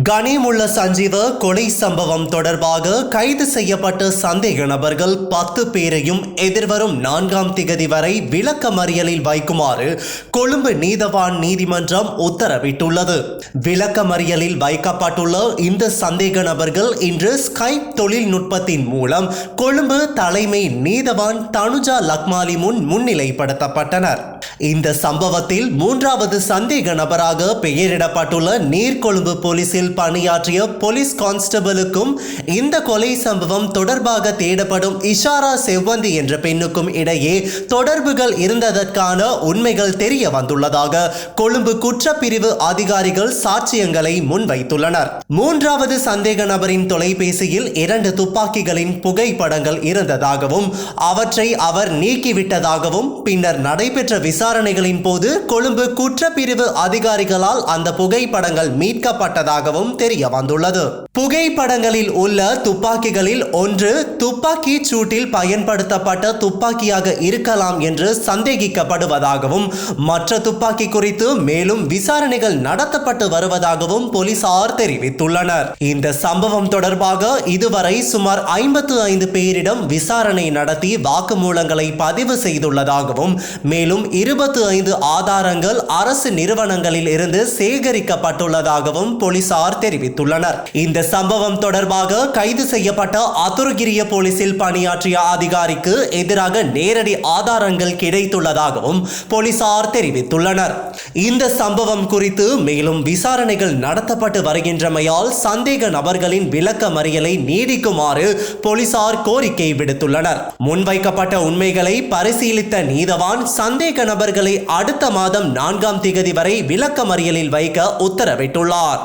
கனிமுள்ள சஞ்சீவ கொலை சம்பவம் தொடர்பாக கைது செய்யப்பட்ட சந்தேக நபர்கள் 10 பேரையும் எதிர்வரும் 4ஆம் திகதி வரை விளக்கமறியலில் வைக்குமாறு கொழும்பு நீதவான் நீதிமன்றம் உத்தரவிட்டுள்ளது. விளக்கமறியலில் வைக்கப்பட்டுள்ள இந்த சந்தேக நபர்கள் இன்று ஸ்கைப் தொழில்நுட்பத்தின் மூலம் கொழும்பு தலைமை நீதவான் தனுஜா லக்மாலி முன் முன்னிலைப்படுத்தப்பட்டனர். இந்த சம்பவத்தில் 3வது சந்தேக நபராக பெயரிடப்பட்டுள்ள நீர்கொழும்பு போலீசில் பணியாற்றிய போலீஸ் கான்ஸ்டபிளுக்கும் இந்த கொலை சம்பவம் தொடர்பாக தேடப்படும் இஷாரா செவ்வந்தி என்ற பெண்ணுக்கும் இடையே தொடர்புகள் இருந்ததற்கான உண்மைகள் தெரிய வந்துள்ளதாக கொழும்பு குற்றப்பிரிவு அதிகாரிகள் சாட்சியங்களை முன்வைத்துள்ளனர். 3வது சந்தேக நபரின் தொலைபேசியில் 2 துப்பாக்கிகளின் புகைப்படங்கள் இருந்ததாகவும் அவற்றை அவர் நீக்கிவிட்டதாகவும் பின்னர் நடைபெற்ற விசாரணைகளின் போது கொழும்பு குற்றப்பிரிவு அதிகாரிகளால் அந்த புகைப்படங்கள் மீட்கப்பட்டதாகவும் தெரிய வந்துள்ளது. புகைப்படங்களில் உள்ள துப்பாக்கிகளில் ஒன்று துப்பாக்கி சூட்டில் பயன்படுத்தப்பட்ட துப்பாக்கியாக இருக்கலாம் என்று சந்தேகிக்கப்படுவதாகவும் மற்ற துப்பாக்கி குறித்து மேலும் விசாரணைகள் நடத்தப்பட்டு வருவதாகவும் போலீசார் தெரிவித்துள்ளனர். இந்த சம்பவம் தொடர்பாக இதுவரை சுமார் 55 பேரிடம் விசாரணை நடத்தி வாக்குமூலங்களை பதிவு செய்துள்ளதாகவும் மேலும் 25 ஆதாரங்கள் அரசு நிறுவனங்களில் இருந்து சேகரிக்கப்பட்டுள்ளதாகவும் போலீசார் தெரிவித்துள்ளனர். இந்த சம்பவம் தொடர்பாக கைது செய்யப்பட்ட அதுருகிரிய போலீசில் பணியாற்றிய அதிகாரிக்கு எதிராக நேரடி ஆதாரங்கள் கிடைத்துள்ளதாகவும் போலீசார் தெரிவித்துள்ளனர். இந்த சம்பவம் குறித்து மேலும் விசாரணைகள் நடத்தப்பட்டு வருகின்றமையால் சந்தேக நபர்களின் விளக்கமறியலை நீடிக்குமாறு போலீசார் கோரிக்கை விடுத்துள்ளனர். முன்வைக்கப்பட்ட உண்மைகளை பரிசீலித்த நீதவான் சந்தேக நபர்களை அடுத்த மாதம் 4ஆம் திகதி வரை விளக்கமறியலில் வைக்க உத்தரவிட்டுள்ளார்.